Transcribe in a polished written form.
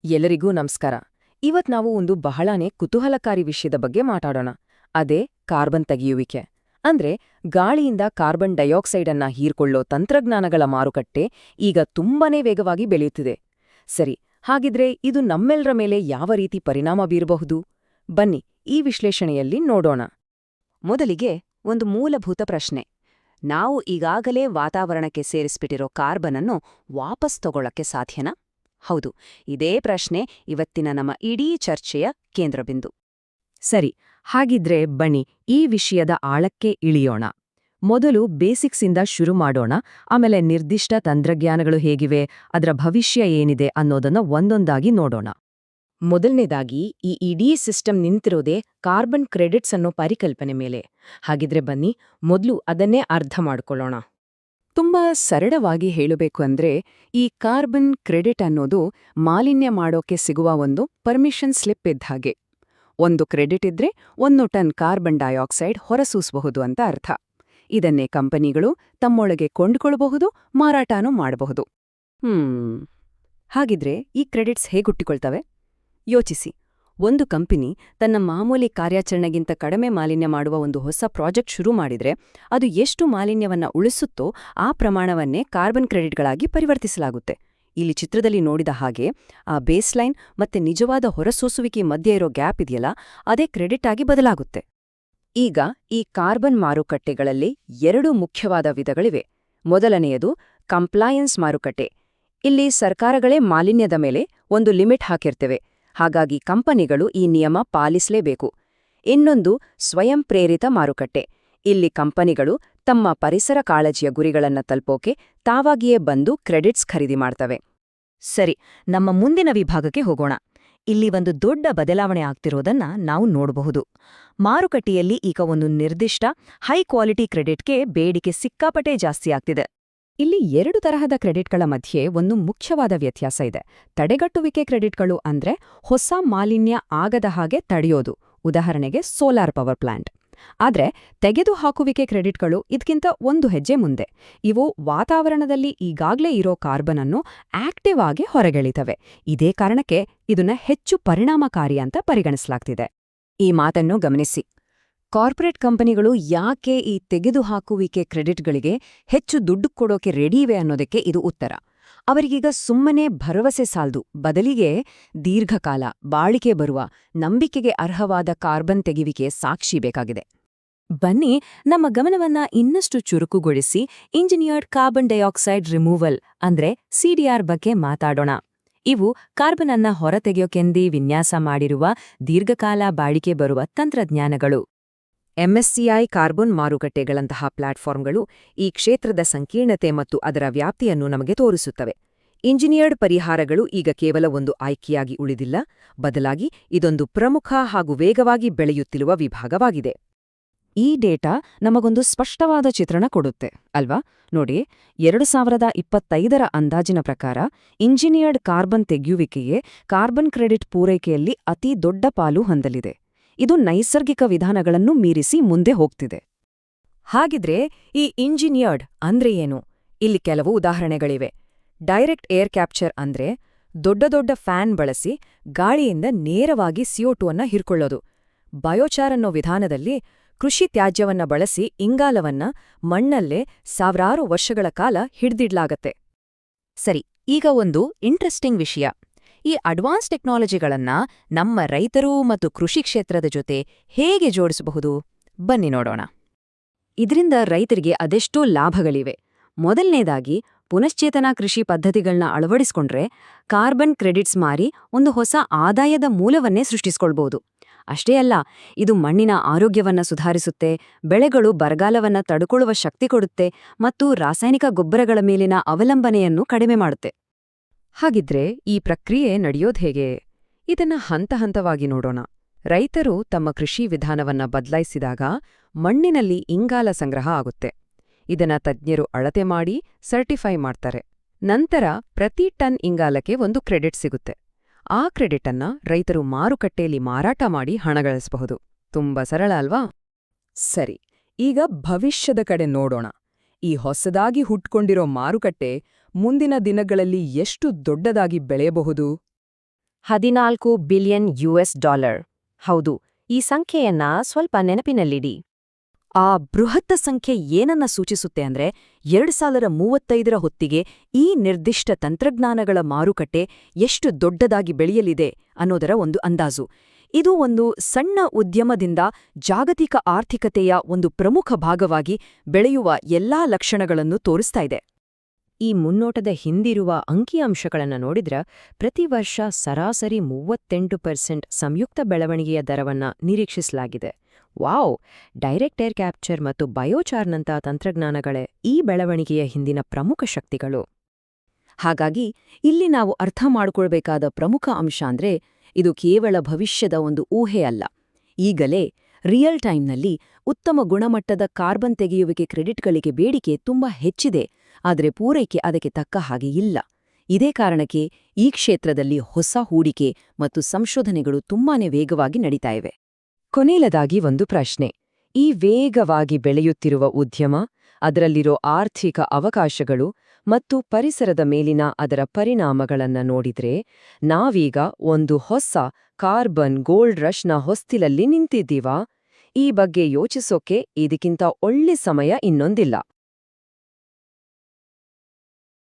ಎಲ್ಲರಿಗೂ ನಮಸ್ಕಾರ. ಇವತ್ ನಾವು ಒಂದು ಬಹಳಾನೇ ಕುತೂಹಲಕಾರಿ ವಿಷಯದ ಬಗ್ಗೆ ಮಾತಾಡೋಣ. ಅದೇ ಕಾರ್ಬನ್ ತೆಗೆಯುವಿಕೆ. ಅಂದ್ರೆ ಗಾಳಿಯಿಂದ ಕಾರ್ಬನ್ ಡೈಆಕ್ಸೈಡ್ ಅನ್ನ ಹೀರ್ಕೊಳ್ಳೋ ತಂತ್ರಜ್ಞಾನಗಳ ಮಾರುಕಟ್ಟೆ ಈಗ ತುಂಬಾನೇ ವೇಗವಾಗಿ ಬೆಳೆಯುತ್ತಿದೆ. ಸರಿ, ಹಾಗಿದ್ರೆ ಇದು ನಮ್ಮೆಲ್ಲರ ಮೇಲೆ ಯಾವ ರೀತಿ ಪರಿಣಾಮ ಬೀರಬಹುದು? ಬನ್ನಿ ಈ ವಿಶ್ಲೇಷಣೆಯಲ್ಲಿ ನೋಡೋಣ. ಮೊದಲಿಗೆ ಒಂದು ಮೂಲಭೂತ ಪ್ರಶ್ನೆ. ನಾವು ಈಗಾಗಲೇ ವಾತಾವರಣಕ್ಕೆ ಸೇರಿಸ್ಬಿಟ್ಟಿರೋ ಕಾರ್ಬನ್ ಅನ್ನು ವಾಪಸ್ ತಗೊಳ್ಳಕ್ಕೆ ಸಾಧ್ಯನಾ? ಹೌದು, ಇದೇ ಪ್ರಶ್ನೆ ಇವತ್ತಿನ ನಮ್ಮ ಇಡೀ ಚರ್ಚೆಯ ಕೇಂದ್ರಬಿಂದು. ಸರಿ, ಹಾಗಿದ್ರೆ ಬನ್ನಿ ಈ ವಿಷಯದ ಆಳಕ್ಕೆ ಇಳಿಯೋಣ. ಮೊದಲು ಬೇಸಿಕ್ಸಿಂದ ಶುರು ಮಾಡೋಣ, ಆಮೇಲೆ ನಿರ್ದಿಷ್ಟ ತಂತ್ರಜ್ಞಾನಗಳು ಹೇಗಿವೆ, ಅದರ ಭವಿಷ್ಯ ಏನಿದೆ ಅನ್ನೋದನ್ನ ಒಂದೊಂದಾಗಿ ನೋಡೋಣ. ಮೊದಲನೇದಾಗಿ ಈ ಇಡೀ ಸಿಸ್ಟಮ್ ನಿಂತಿರೋದೇ ಕಾರ್ಬನ್ ಕ್ರೆಡಿಟ್ಸ್ ಅನ್ನೋ ಪರಿಕಲ್ಪನೆ ಮೇಲೆ. ಹಾಗಿದ್ರೆ ಬನ್ನಿ ಮೊದಲು ಅದನ್ನೇ ಅರ್ಥ ಮಾಡ್ಕೊಳ್ಳೋಣ. ತುಂಬಾ ಸರಳವಾಗಿ ಹೇಳಬೇಕು ಅಂದ್ರೆ, ಈ ಕಾರ್ಬನ್ ಕ್ರೆಡಿಟ್ ಅನ್ನೋದು ಮಾಲಿನ್ಯ ಮಾಡೋಕೆ ಸಿಗುವ ಒಂದು ಪರ್ಮಿಷನ್ ಸ್ಲಿಪ್ ಇದ್ದ ಹಾಗೆ. ಒಂದು ಕ್ರೆಡಿಟ್ ಇದ್ರೆ 1 ಟನ್ ಕಾರ್ಬನ್ ಡೈಆಕ್ಸೈಡ್ ಹೊರಸೂಸಬಹುದು ಅಂತ ಅರ್ಥ. ಇದನ್ನೇ ಕಂಪನಿಗಳು ತಮ್ಮೊಳಗೆ ಕೊಂಡ್ಕೊಳ್ಬಹುದು, ಮಾರಾಟನೂ ಮಾಡಬಹುದು. ಹಾಗಿದ್ರೆ ಈ ಕ್ರೆಡಿಟ್ಸ್ ಹೇಗುಟ್ಟಿಕೊಳ್ತವೆ? ಯೋಚಿಸಿ. ಒಂದು ಕಂಪನಿ ತನ್ನ ಮಾಮೂಲಿ ಕಾರ್ಯಾಚರಣೆಗಿಂತ ಕಡಿಮೆ ಮಾಲಿನ್ಯ ಮಾಡುವ ಒಂದು ಹೊಸ ಪ್ರಾಜೆಕ್ಟ್ ಶುರು ಮಾಡಿದ್ರೆ, ಅದು ಎಷ್ಟು ಮಾಲಿನ್ಯವನ್ನ ಉಳಿಸುತ್ತೋ ಆ ಪ್ರಮಾಣವನ್ನೇ ಕಾರ್ಬನ್ ಕ್ರೆಡಿಟ್ಗಳಾಗಿ ಪರಿವರ್ತಿಸಲಾಗುತ್ತೆ. ಇಲ್ಲಿ ಚಿತ್ರದಲ್ಲಿ ನೋಡಿದ ಹಾಗೆ ಆ ಬೇಸ್ಲೈನ್ ಮತ್ತೆ ನಿಜವಾದ ಹೊರಸೂಸುವಿಕೆ ಮಧ್ಯೆ ಇರೋ ಗ್ಯಾಪ್ ಇದೆಯಲ್ಲ, ಅದೇ ಕ್ರೆಡಿಟ್ ಆಗಿ ಬದಲಾಗುತ್ತೆ. ಈಗ ಈ ಕಾರ್ಬನ್ ಮಾರುಕಟ್ಟೆಗಳಲ್ಲಿ 2 ಮುಖ್ಯವಾದ ವಿಧಗಳಿವೆ. ಮೊದಲನೆಯದು ಕಂಪ್ಲಾಯನ್ಸ್ ಮಾರುಕಟ್ಟೆ. ಇಲ್ಲಿ ಸರ್ಕಾರಗಳೇ ಮಾಲಿನ್ಯದ ಮೇಲೆ ಒಂದು ಲಿಮಿಟ್ ಹಾಕಿರ್ತವೆ, ಹಾಗಾಗಿ ಕಂಪನಿಗಳು ಈ ನಿಯಮ ಪಾಲಿಸಲೇಬೇಕು. ಇನ್ನೊಂದು ಸ್ವಯಂ ಪ್ರೇರಿತ ಮಾರುಕಟ್ಟೆ. ಇಲ್ಲಿ ಕಂಪನಿಗಳು ತಮ್ಮ ಪರಿಸರ ಕಾಳಜಿಯ ಗುರಿಗಳನ್ನ ತಲುಪೋಕೆ ತಾವಾಗಿಯೇ ಬಂದು ಕ್ರೆಡಿಟ್ಸ್ ಖರೀದಿ ಮಾಡ್ತವೆ. ಸರಿ, ನಮ್ಮ ಮುಂದಿನ ವಿಭಾಗಕ್ಕೆ ಹೋಗೋಣ. ಇಲ್ಲಿ ಒಂದು ದೊಡ್ಡ ಬದಲಾವಣೆ ಆಗ್ತಿರೋದನ್ನ ನಾವು ನೋಡಬಹುದು. ಮಾರುಕಟ್ಟೆಯಲ್ಲಿ ಈಗ ಒಂದು ನಿರ್ದಿಷ್ಟ ಹೈ ಕ್ವಾಲಿಟಿ ಕ್ರೆಡಿಟ್ಗೆ ಬೇಡಿಕೆ ಸಿಕ್ಕಾಪಟ್ಟೆ ಜಾಸ್ತಿ ಆಗ್ತಿದೆ. ಇಲ್ಲಿ 2 ತರಹದ ಕ್ರೆಡಿಟ್ಗಳ ಮಧ್ಯೆ ಒಂದು ಮುಖ್ಯವಾದ ವ್ಯತ್ಯಾಸ ಇದೆ. ತಡೆಗಟ್ಟುವಿಕೆ ಕ್ರೆಡಿಟ್ಗಳು ಅಂದ್ರೆ ಹೊಸ ಮಾಲಿನ್ಯ ಆಗದ ಹಾಗೆ ತಡೆಯೋದು, ಉದಾಹರಣೆಗೆ ಸೋಲಾರ್ ಪವರ್ ಪ್ಲಾಂಟ್. ಆದ್ರೆ ತೆಗೆದುಹಾಕುವಿಕೆ ಕ್ರೆಡಿಟ್ಗಳು ಇದಕ್ಕಿಂತ ಒಂದು ಹೆಜ್ಜೆ ಮುಂದೆ. ಇವು ವಾತಾವರಣದಲ್ಲಿ ಈಗಾಗ್ಲೇ ಇರೋ ಕಾರ್ಬನ್ ಅನ್ನು ಆಕ್ಟಿವ್ ಆಗಿ ಹೊರಗೆಳಿತವೆ. ಇದೇ ಕಾರಣಕ್ಕೆ ಇದನ್ನ ಹೆಚ್ಚು ಪರಿಣಾಮಕಾರಿ ಅಂತ ಪರಿಗಣಿಸಲಾಗ್ತಿದೆ. ಈ ಮಾತನ್ನು ಗಮನಿಸಿ. ಕಾರ್ಪೊರೇಟ್ ಕಂಪನಿಗಳು ಯಾಕೆ ಈ ತೆಗೆದುಹಾಕುವಿಕೆ ಕ್ರೆಡಿಟ್ಗಳಿಗೆ ಹೆಚ್ಚು ದುಡ್ಡು ಕೊಡೋಕೆ ರೆಡಿ ಇವೆ ಅನ್ನೋದಕ್ಕೆ ಇದು ಉತ್ತರ. ಅವರಿಗೀಗ ಸುಮ್ಮನೆ ಭರವಸೆ ಸಾಲ್ದು, ಬದಲಿಗೆ ದೀರ್ಘಕಾಲ ಬಾಳಿಕೆ ಬರುವ ನಂಬಿಕೆಗೆ ಅರ್ಹವಾದ ಕಾರ್ಬನ್ ತೆಗೆಯುವಿಕೆ ಸಾಕ್ಷಿ ಬೇಕಾಗಿದೆ. ಬನ್ನಿ ನಮ್ಮ ಗಮನವನ್ನ ಇನ್ನಷ್ಟು ಚುರುಕುಗೊಳಿಸಿ ಇಂಜಿನಿಯರ್ಡ್ ಕಾರ್ಬನ್ ಡೈಆಕ್ಸೈಡ್ ರಿಮೂವಲ್ ಅಂದ್ರೆ ಸಿಡಿಆರ್ ಬಗ್ಗೆ ಮಾತಾಡೋಣ. ಇವು ಕಾರ್ಬನ್ ಅನ್ನ ಹೊರತೆಗೆಯೋಕೆಂದೇ ವಿನ್ಯಾಸ ಮಾಡಿರುವ ದೀರ್ಘಕಾಲ ಬಾಳಿಕೆ ಬರುವ ತಂತ್ರಜ್ಞಾನಗಳು. ಎಂಎಸ್ಸಿಐ ಕಾರ್ಬನ್ ಮಾರುಕಟ್ಟೆಗಳಂತಹ ಪ್ಲಾಟ್ಫಾರ್ಮ್ಗಳು ಈ ಕ್ಷೇತ್ರದ ಸಂಕೀರ್ಣತೆ ಮತ್ತು ಅದರ ವ್ಯಾಪ್ತಿಯನ್ನು ನಮಗೆ ತೋರಿಸುತ್ತವೆ. ಇಂಜಿನಿಯರ್ಡ್ ಪರಿಹಾರಗಳು ಈಗ ಕೇವಲ ಒಂದು ಆಯ್ಕೆಯಾಗಿ ಉಳಿದಿಲ್ಲ, ಬದಲಾಗಿ ಇದೊಂದು ಪ್ರಮುಖ ಹಾಗೂ ವೇಗವಾಗಿ ಬೆಳೆಯುತ್ತಿರುವ ವಿಭಾಗವಾಗಿದೆ. ಈ ಡೇಟಾ ನಮಗೊಂದು ಸ್ಪಷ್ಟವಾದ ಚಿತ್ರಣ ಕೊಡುತ್ತೆ ಅಲ್ವಾ? ನೋಡಿ, 2025ರ ಅಂದಾಜಿನ ಪ್ರಕಾರ ಇಂಜಿನಿಯರ್ಡ್ ಕಾರ್ಬನ್ ತೆಗೆಯುವಿಕೆಗೆ ಕಾರ್ಬನ್ ಕ್ರೆಡಿಟ್ ಪೂರೈಕೆಯಲ್ಲಿ ಅತಿ ದೊಡ್ಡ ಪಾಲು ಹೊಂದಲಿದೆ. ಇದು ನೈಸರ್ಗಿಕ ವಿಧಾನಗಳನ್ನು ಮೀರಿಸಿ ಮುಂದೆ ಹೋಗ್ತಿದೆ. ಹಾಗಿದ್ರೆ ಈ ಇಂಜಿನಿಯರ್ಡ್ ಅಂದ್ರೆ ಏನು? ಇಲ್ಲಿ ಕೆಲವು ಉದಾಹರಣೆಗಳಿವೆ. ಡೈರೆಕ್ಟ್ ಏರ್ ಕ್ಯಾಪ್ಚರ್ ಅಂದ್ರೆ ದೊಡ್ಡ ದೊಡ್ಡ ಫ್ಯಾನ್ ಬಳಸಿ ಗಾಳಿಯಿಂದ ನೇರವಾಗಿ CO2 ಅನ್ನ ಹಿರ್ಕೊಳ್ಳೋದು. ಬಯೋಚಾರ್ ಅನ್ನೋ ವಿಧಾನದಲ್ಲಿ ಕೃಷಿ ತ್ಯಾಜ್ಯವನ್ನ ಬಳಸಿ ಇಂಗಾಲವನ್ನ ಮಣ್ಣಲ್ಲೇ ಸಾವಿರಾರು ವರ್ಷಗಳ ಕಾಲ ಹಿಡ್ದಿಡ್ಲಾಗತ್ತೆ. ಸರಿ, ಈಗ ಒಂದು ಇಂಟ್ರೆಸ್ಟಿಂಗ್ ವಿಷಯ. ಈ ಅಡ್ವಾನ್ಸ್ ಟೆಕ್ನಾಲಜಿಗಳನ್ನ ನಮ್ಮ ರೈತರು ಮತ್ತು ಕೃಷಿ ಕ್ಷೇತ್ರದ ಜೊತೆ ಹೇಗೆ ಜೋಡಿಸಬಹುದು? ಬನ್ನಿ ನೋಡೋಣ. ಇದರಿಂದ ರೈತರಿಗೆ ಅದೆಷ್ಟೋ ಲಾಭಗಳಿವೆ. ಮೊದಲನೇದಾಗಿ, ಪುನಶ್ಚೇತನ ಕೃಷಿ ಪದ್ಧತಿಗಳನ್ನ ಅಳವಡಿಸ್ಕೊಂಡ್ರೆ ಕಾರ್ಬನ್ ಕ್ರೆಡಿಟ್ಸ್ ಮಾರಿ ಒಂದು ಹೊಸ ಆದಾಯದ ಮೂಲವನ್ನೇ ಸೃಷ್ಟಿಸ್ಕೊಳ್ಬಹುದು. ಅಷ್ಟೇ ಅಲ್ಲ, ಇದು ಮಣ್ಣಿನ ಆರೋಗ್ಯವನ್ನ ಸುಧಾರಿಸುತ್ತೆ, ಬೆಳೆಗಳು ಬರಗಾಲವನ್ನ ತಡ್ಕೊಳ್ಳುವ ಶಕ್ತಿ ಕೊಡುತ್ತೆ ಮತ್ತು ರಾಸಾಯನಿಕ ಗೊಬ್ಬರಗಳ ಮೇಲಿನ ಅವಲಂಬನೆಯನ್ನು ಕಡಿಮೆ ಮಾಡುತ್ತೆ. ಹಾಗಿದ್ರೆ ಈ ಪ್ರಕ್ರಿಯೆ ನಡೆಯೋದು ಹೇಗೆ? ಇದನ್ನ ಹಂತ ಹಂತವಾಗಿ ನೋಡೋಣ. ರೈತರು ತಮ್ಮ ಕೃಷಿ ವಿಧಾನವನ್ನ ಬದಲಾಯಿಸಿದಾಗ ಮಣ್ಣಿನಲ್ಲಿ ಇಂಗಾಲ ಸಂಗ್ರಹ ಆಗುತ್ತೆ. ಇದನ್ನ ತಜ್ಞರು ಅಳತೆ ಮಾಡಿ ಸರ್ಟಿಫೈ ಮಾಡ್ತಾರೆ. ನಂತರ ಪ್ರತಿ ಟನ್ ಇಂಗಾಲಕ್ಕೆ ಒಂದು ಕ್ರೆಡಿಟ್ ಸಿಗುತ್ತೆ. ಆ ಕ್ರೆಡಿಟ್ ಅನ್ನ ರೈತರು ಮಾರುಕಟ್ಟೆಯಲ್ಲಿ ಮಾರಾಟ ಮಾಡಿ ಹಣ ಗಳಿಸಬಹುದು. ತುಂಬಾ ಸರಳ ಅಲ್ವಾ? ಸರಿ, ಈಗ ಭವಿಷ್ಯದ ಕಡೆ ನೋಡೋಣ. ಈ ಹೊಸದಾಗಿ ಹುಟ್ಕೊಂಡಿರೋ ಮಾರುಕಟ್ಟೆ ಮುಂದಿನ ದಿನಗಳಲ್ಲಿ ಎಷ್ಟು ದೊಡ್ಡದಾಗಿ ಬೆಳೆಯಬಹುದು? 14 ಬಿಲಿಯನ್ US$. ಹೌದು, ಈ ಸಂಖ್ಯೆಯನ್ನ ಸ್ವಲ್ಪ ನೆನಪಿನಲ್ಲಿಡಿ. ಆ ಬೃಹತ್ತ ಸಂಖ್ಯೆ ಏನನ್ನ ಸೂಚಿಸುತ್ತೆ ಅಂದ್ರೆ 2035ರ ಹೊತ್ತಿಗೆ ಈ ನಿರ್ದಿಷ್ಟ ತಂತ್ರಜ್ಞಾನಗಳ ಮಾರುಕಟ್ಟೆ ಎಷ್ಟು ದೊಡ್ಡದಾಗಿ ಬೆಳೆಯಲಿದೆ ಅನ್ನೋದರ ಒಂದು ಅಂದಾಜು. ಇದು ಒಂದು ಸಣ್ಣ ಉದ್ಯಮದಿಂದ ಜಾಗತಿಕ ಆರ್ಥಿಕತೆಯ ಒಂದು ಪ್ರಮುಖ ಭಾಗವಾಗಿ ಬೆಳೆಯುವ ಎಲ್ಲಾ ಲಕ್ಷಣಗಳನ್ನು ತೋರಿಸ್ತಾ ಇದೆ. ಈ ಮುನ್ನೋಟದ ಹಿಂದಿರುವ ಅಂಕಿಅಂಶಗಳನ್ನು ನೋಡಿದ್ರೆ ಪ್ರತಿ ವರ್ಷ ಸರಾಸರಿ 38% ಸಂಯುಕ್ತ ಬೆಳವಣಿಗೆಯ ದರವನ್ನ ನಿರೀಕ್ಷಿಸಲಾಗಿದೆ. ವಾವ್! ಡೈರೆಕ್ಟ್ ಏರ್ ಕ್ಯಾಪ್ಚರ್ ಮತ್ತು ಬಯೋಚಾರ್ನಂಥ ತಂತ್ರಜ್ಞಾನಗಳೇ ಈ ಬೆಳವಣಿಗೆಯ ಹಿಂದಿನ ಪ್ರಮುಖ ಶಕ್ತಿಗಳು. ಹಾಗಾಗಿ ಇಲ್ಲಿ ನಾವು ಅರ್ಥ ಮಾಡಿಕೊಳ್ಬೇಕಾದ ಪ್ರಮುಖ ಅಂಶ ಅಂದ್ರೆ ಇದು ಕೇವಲ ಭವಿಷ್ಯದ ಒಂದು ಊಹೆ ಅಲ್ಲ. ಈಗಲೇ ರಿಯಲ್ ಟೈಮ್ನಲ್ಲಿ ಉತ್ತಮ ಗುಣಮಟ್ಟದ ಕಾರ್ಬನ್ ತೆಗೆಯುವಿಕೆ ಕ್ರೆಡಿಟ್ಗಳಿಗೆ ಬೇಡಿಕೆ ತುಂಬಾ ಹೆಚ್ಚಿದೆ, ಆದರೆ ಪೂರೈಕೆ ಅದಕ್ಕೆ ತಕ್ಕ ಹಾಗೆ ಇಲ್ಲ. ಇದೇ ಕಾರಣಕ್ಕೆ ಈ ಕ್ಷೇತ್ರದಲ್ಲಿ ಹೊಸ ಹೂಡಿಕೆ ಮತ್ತು ಸಂಶೋಧನೆಗಳು ತುಂಬಾನೇ ವೇಗವಾಗಿ ನಡೀತಾ ಇವೆ. ಕೊನೆಯದಾಗಿ ಒಂದು ಪ್ರಶ್ನೆ. ಈ ವೇಗವಾಗಿ ಬೆಳೆಯುತ್ತಿರುವ ಉದ್ಯಮ, ಅದರಲ್ಲಿರೋ ಆರ್ಥಿಕ ಅವಕಾಶಗಳು ಮತ್ತು ಪರಿಸರದ ಮೇಲಿನ ಅದರ ಪರಿಣಾಮಗಳನ್ನ ನೋಡಿದ್ರೆ ನಾವೀಗ ಒಂದು ಹೊಸ ಕಾರ್ಬನ್ ಗೋಲ್ಡ್ ರಶ್ನ ಹೊಸ್ತಿಲಲ್ಲಿ ನಿಂತಿದ್ದೀವಾ? ಈ ಬಗ್ಗೆ ಯೋಚಿಸೋಕೆ ಇದಕ್ಕಿಂತ ಒಳ್ಳೆ ಸಮಯ ಇನ್ನೊಂದಿಲ್ಲ.